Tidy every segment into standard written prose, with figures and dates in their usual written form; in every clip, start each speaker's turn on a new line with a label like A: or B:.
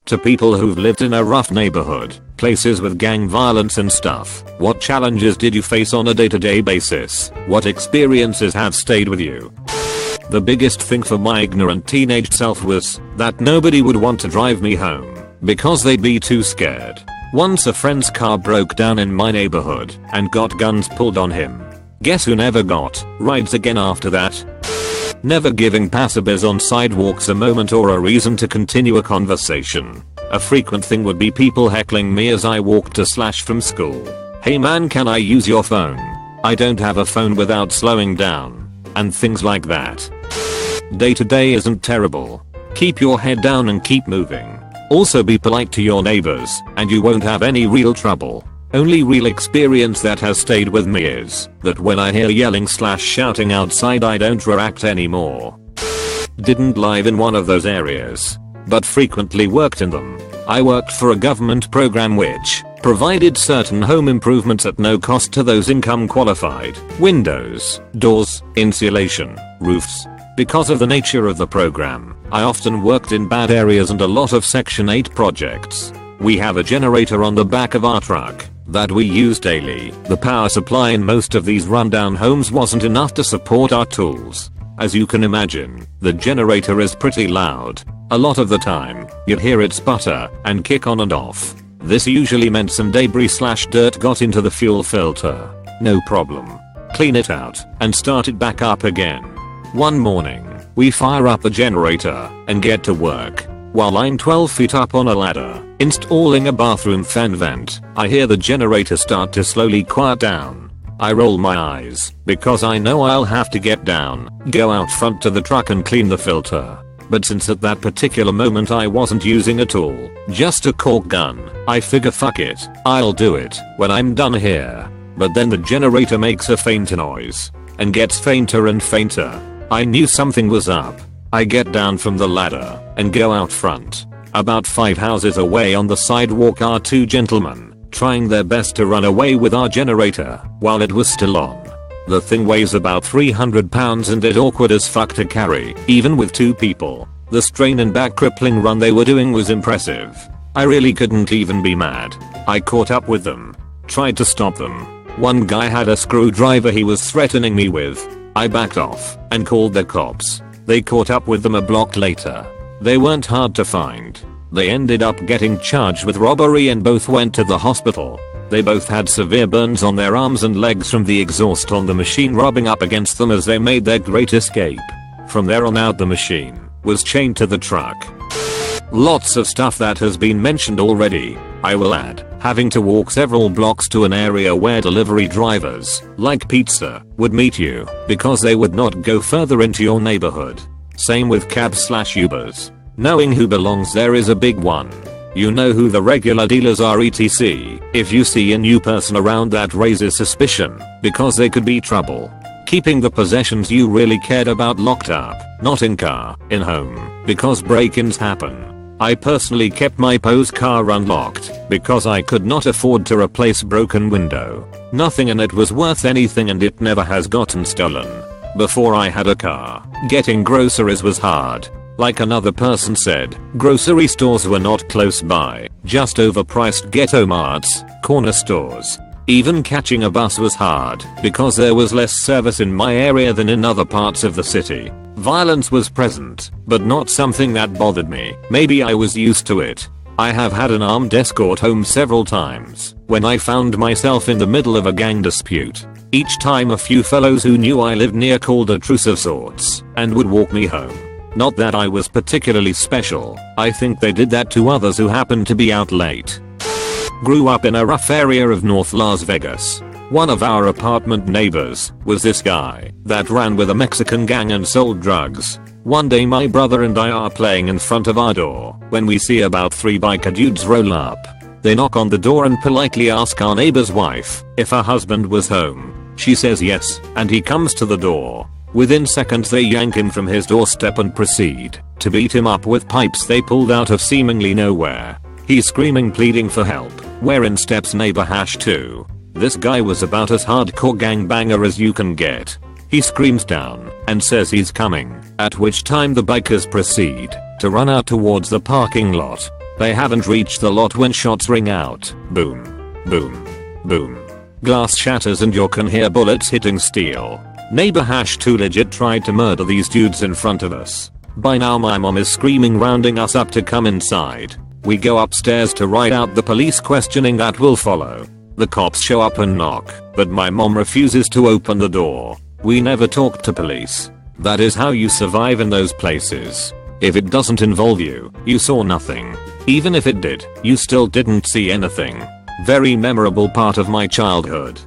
A: To people who've lived in a rough neighborhood, places with gang violence and stuff, what challenges did you face on a day-to-day basis? What experiences have stayed with you? The biggest thing for my ignorant teenage self was that nobody would want to drive me home because they'd be too scared. Once a friend's car broke down in my neighborhood and got guns pulled on him. Guess who never got rides again after that? Never giving passerbys on sidewalks a moment or a reason to continue a conversation. A frequent thing would be people heckling me as I walked to / from school. Hey man, can I use your phone? I don't have a phone without slowing down. And things like that. Day to day isn't terrible. Keep your head down and keep moving. Also be polite to your neighbors and you won't have any real trouble. Only real experience that has stayed with me is that when I hear yelling / shouting outside I don't react anymore. Didn't live in one of those areas, but frequently worked in them. I worked for a government program which provided certain home improvements at no cost to those income qualified. Windows, doors, insulation, roofs. Because of the nature of the program, I often worked in bad areas and a lot of Section 8 projects. We have a generator on the back of our truck that we use daily. The power supply in most of these rundown homes wasn't enough to support our tools. As you can imagine, the generator is pretty loud. A lot of the time, you'd hear it sputter and kick on and off. This usually meant some debris / dirt got into the fuel filter. No problem. Clean it out and start it back up again. One morning, we fire up the generator and get to work. While I'm 12 feet up on a ladder, installing a bathroom fan vent, I hear the generator start to slowly quiet down. I roll my eyes because I know I'll have to get down, go out front to the truck and clean the filter. But since at that particular moment I wasn't using a tool, just a cork gun, I figure fuck it, I'll do it when I'm done here. But then the generator makes a faint noise and gets fainter and fainter. I knew something was up. I get down from the ladder and go out front. About 5 houses away on the sidewalk are 2 gentlemen trying their best to run away with our generator while it was still on. The thing weighs about 300 pounds and it's awkward as fuck to carry, even with 2 people. The strain and back crippling run they were doing was impressive. I really couldn't even be mad. I caught up with them, tried to stop them. One guy had a screwdriver he was threatening me with. I backed off and called the cops. They caught up with them a block later. They weren't hard to find. They ended up getting charged with robbery and both went to the hospital. They both had severe burns on their arms and legs from the exhaust on the machine rubbing up against them as they made their great escape. From there on out the machine was chained to the truck. Lots of stuff that has been mentioned already. I will add, having to walk several blocks to an area where delivery drivers, like pizza, would meet you because they would not go further into your neighborhood. Same with cabs / Ubers. Knowing who belongs there is a big one. You know who the regular dealers are etc. If you see a new person around that raises suspicion because they could be trouble. Keeping the possessions you really cared about locked up, not in car, in home, because break-ins happen. I personally kept my Poe's car unlocked because I could not afford to replace broken window. Nothing in it was worth anything and it never has gotten stolen. Before I had a car, getting groceries was hard. Like another person said, grocery stores were not close by, just overpriced ghetto marts, corner stores. Even catching a bus was hard because there was less service in my area than in other parts of the city. Violence was present, but not something that bothered me. Maybe I was used to it. I have had an armed escort home several times when I found myself in the middle of a gang dispute. Each time a few fellows who knew I lived near called a truce of sorts and would walk me home. Not that I was particularly special, I think they did that to others who happened to be out late. Grew up in a rough area of North Las Vegas. One of our apartment neighbors was this guy that ran with a Mexican gang and sold drugs. One day my brother and I are playing in front of our door when we see about 3 biker dudes roll up. They knock on the door and politely ask our neighbor's wife if her husband was home. She says yes, and he comes to the door. Within seconds they yank him from his doorstep and proceed to beat him up with pipes they pulled out of seemingly nowhere. He's screaming pleading for help, wherein steps neighbor #2. This guy was about as hardcore gangbanger as you can get. He screams down and says he's coming, at which time the bikers proceed to run out towards the parking lot. They haven't reached the lot when shots ring out. Boom. Boom. Boom. Glass shatters and you can hear bullets hitting steel. Neighbor #2 legit tried to murder these dudes in front of us. By now my mom is screaming rounding us up to come inside. We go upstairs to write out the police questioning that will follow. The cops show up and knock, but my mom refuses to open the door. We never talked to police. That is how you survive in those places. If it doesn't involve you, you saw nothing. Even if it did, you still didn't see anything. Very memorable part of my childhood.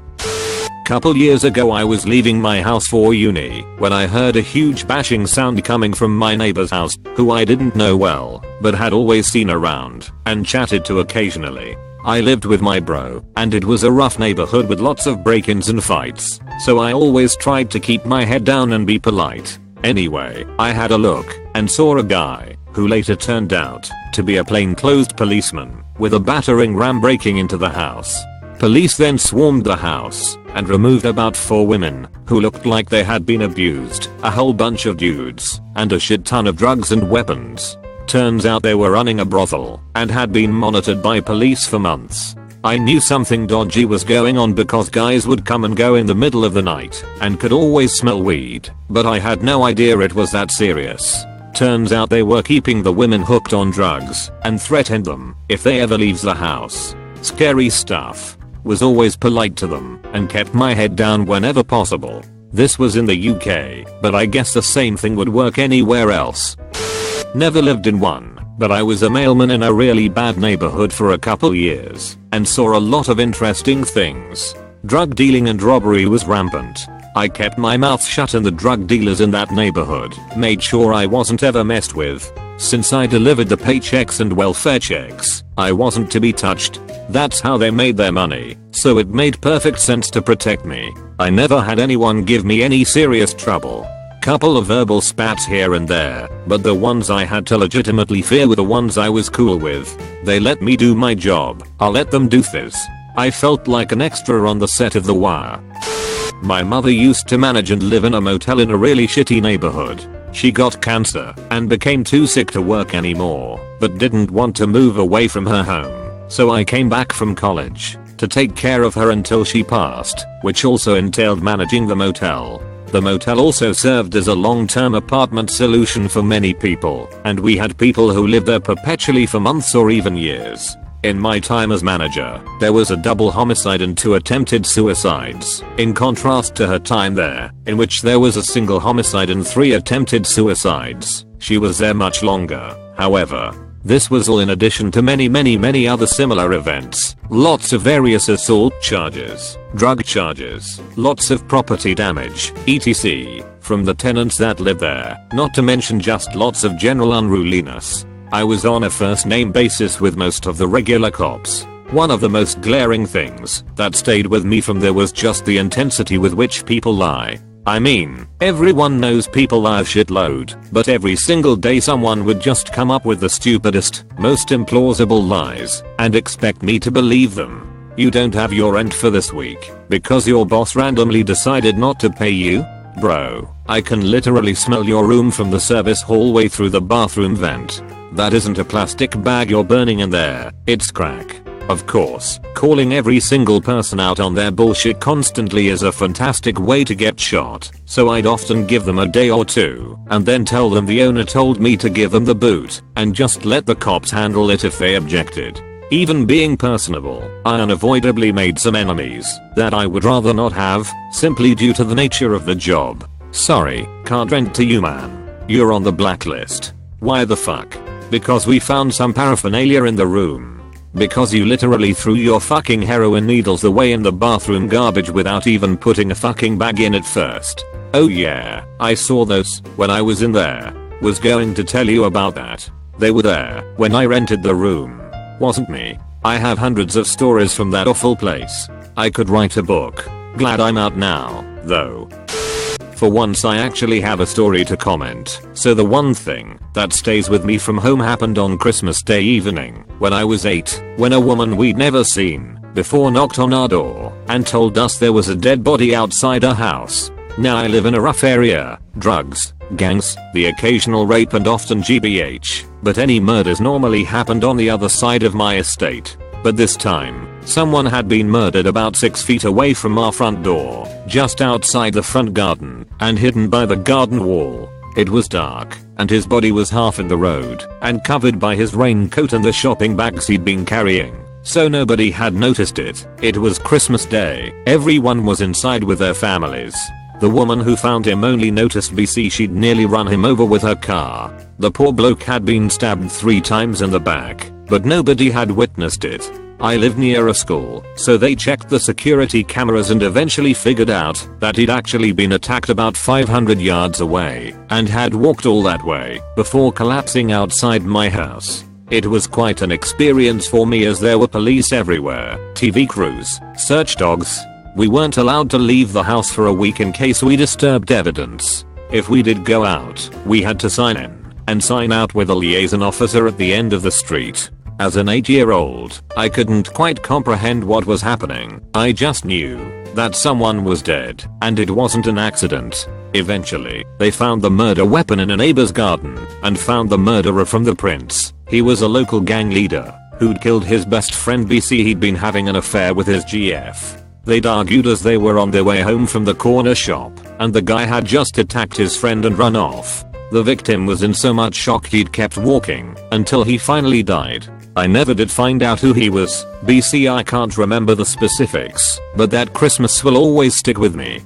A: Couple years ago I was leaving my house for uni when I heard a huge bashing sound coming from my neighbor's house, who I didn't know well, but had always seen around and chatted to occasionally. I lived with my bro, and it was a rough neighborhood with lots of break-ins and fights, so I always tried to keep my head down and be polite. Anyway, I had a look and saw a guy, who later turned out to be a plainclothes policeman, with a battering ram breaking into the house. Police then swarmed the house and removed about 4 women who looked like they had been abused, a whole bunch of dudes, and a shit ton of drugs and weapons. Turns out they were running a brothel and had been monitored by police for months. I knew something dodgy was going on because guys would come and go in the middle of the night and could always smell weed, but I had no idea it was that serious. Turns out they were keeping the women hooked on drugs and threatened them if they ever leaves the house. Scary stuff. Was always polite to them and kept my head down whenever possible. This was in the UK, but I guess the same thing would work anywhere else. Never lived in one, but I was a mailman in a really bad neighborhood for a couple years and saw a lot of interesting things. Drug dealing and robbery was rampant. I kept my mouth shut and the drug dealers in that neighborhood made sure I wasn't ever messed with. Since I delivered the paychecks and welfare checks, I wasn't to be touched. That's how they made their money, so it made perfect sense to protect me. I never had anyone give me any serious trouble. Couple of verbal spats here and there, but the ones I had to legitimately fear were the ones I was cool with. They let me do my job, I'll let them do this. I felt like an extra on the set of The Wire. My mother used to manage and live in a motel in a really shitty neighborhood. She got cancer and became too sick to work anymore, but didn't want to move away from her home. So I came back from college to take care of her until she passed, which also entailed managing the motel. The motel also served as a long-term apartment solution for many people, and we had people who lived there perpetually for months or even years. In my time as manager, there was a double homicide and 2 attempted suicides, in contrast to her time there, in which there was a single homicide and 3 attempted suicides. She was there much longer, however. This was all in addition to many other similar events. Lots of various assault charges, drug charges, lots of property damage, etc. from the tenants that lived there, not to mention just lots of general unruliness. I was on a first name basis with most of the regular cops. One of the most glaring things that stayed with me from there was just the intensity with which people lie. I mean, everyone knows people lie a shitload, but every single day someone would just come up with the stupidest, most implausible lies and expect me to believe them. You don't have your rent for this week because your boss randomly decided not to pay you? Bro, I can literally smell your room from the service hallway through the bathroom vent. That isn't a plastic bag you're burning in there, it's crack. Of course, calling every single person out on their bullshit constantly is a fantastic way to get shot, so I'd often give them a day or 2, and then tell them the owner told me to give them the boot, and just let the cops handle it if they objected. Even being personable, I unavoidably made some enemies that I would rather not have, simply due to the nature of the job. Sorry, can't rent to you man. You're on the blacklist. Why the fuck? Because we found some paraphernalia in the room. Because you literally threw your fucking heroin needles away in the bathroom garbage without even putting a fucking bag in at first. Oh yeah, I saw those when I was in there. Was going to tell you about that. They were there when I rented the room. Wasn't me. I have hundreds of stories from that awful place. I could write a book. Glad I'm out now, though. For once I actually have a story to comment. So the one thing that stays with me from home happened on Christmas Day evening when I was 8, when a woman we'd never seen before knocked on our door and told us there was a dead body outside our house. Now I live in a rough area, drugs, gangs, the occasional rape and often GBH, but any murders normally happened on the other side of my estate. But this time, someone had been murdered about 6 feet away from our front door, just outside the front garden, and hidden by the garden wall. It was dark, and his body was half in the road, and covered by his raincoat and the shopping bags he'd been carrying. So nobody had noticed it. It was Christmas Day. Everyone was inside with their families. The woman who found him only noticed she'd nearly run him over with her car. The poor bloke had been stabbed 3 times in the back, but nobody had witnessed it. I live near a school, so they checked the security cameras and eventually figured out that he'd actually been attacked about 500 yards away and had walked all that way before collapsing outside my house. It was quite an experience for me as there were police everywhere, TV crews, search dogs. We weren't allowed to leave the house for a week in case we disturbed evidence. If we did go out, we had to sign in and sign out with a liaison officer at the end of the street. As an 8-year-old, I couldn't quite comprehend what was happening. I just knew that someone was dead, and it wasn't an accident. Eventually, they found the murder weapon in a neighbor's garden, and found the murderer from the prints. He was a local gang leader, who'd killed his best friend he'd been having an affair with his GF. They'd argued as they were on their way home from the corner shop, and the guy had just attacked his friend and run off. The victim was in so much shock he'd kept walking, until he finally died. I never did find out who he was. I can't remember the specifics, but that Christmas will always stick with me.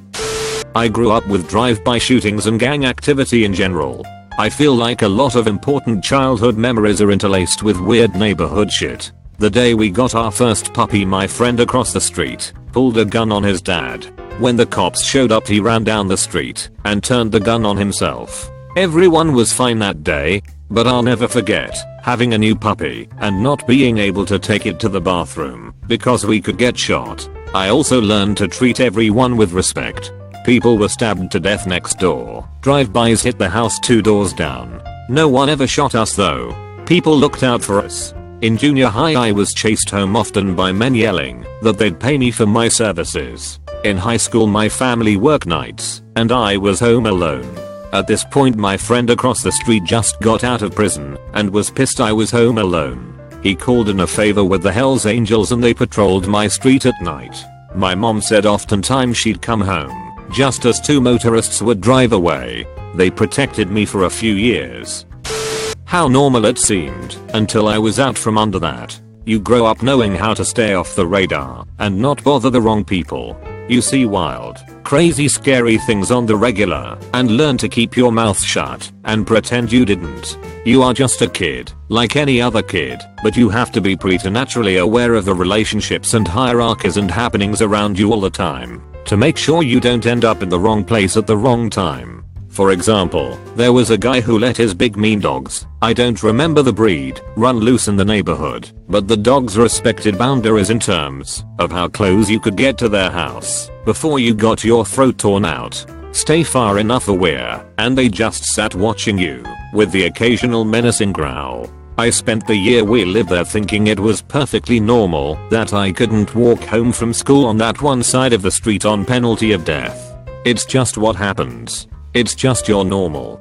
A: I grew up with drive-by shootings and gang activity in general. I feel like a lot of important childhood memories are interlaced with weird neighborhood shit. The day we got our first puppy, my friend across the street pulled a gun on his dad. When the cops showed up, he ran down the street and turned the gun on himself. Everyone was fine that day, but I'll never forget having a new puppy and not being able to take it to the bathroom because we could get shot. I also learned to treat everyone with respect. People were stabbed to death next door. Drive-bys hit the house 2 doors down. No one ever shot us though. People looked out for us. In junior high I was chased home often by men yelling that they'd pay me for my services. In high school my family worked nights, and I was home alone. At this point my friend across the street just got out of prison and was pissed I was home alone. He called in a favor with the Hells Angels and they patrolled my street at night. My mom said oftentimes she'd come home just as 2 motorists would drive away. They protected me for a few years. How normal it seemed until I was out from under that. You grow up knowing how to stay off the radar and not bother the wrong people. You see wild, crazy, scary things on the regular and learn to keep your mouth shut and pretend you didn't. You are just a kid, like any other kid, but you have to be preternaturally aware of the relationships and hierarchies and happenings around you all the time to make sure you don't end up in the wrong place at the wrong time. For example, there was a guy who let his big mean dogs, I don't remember the breed, run loose in the neighborhood, but the dogs respected boundaries in terms of how close you could get to their house before you got your throat torn out. Stay far enough aware, and they just sat watching you, with the occasional menacing growl. I spent the year we lived there thinking it was perfectly normal that I couldn't walk home from school on that one side of the street on penalty of death. It's just what happens. It's just your normal.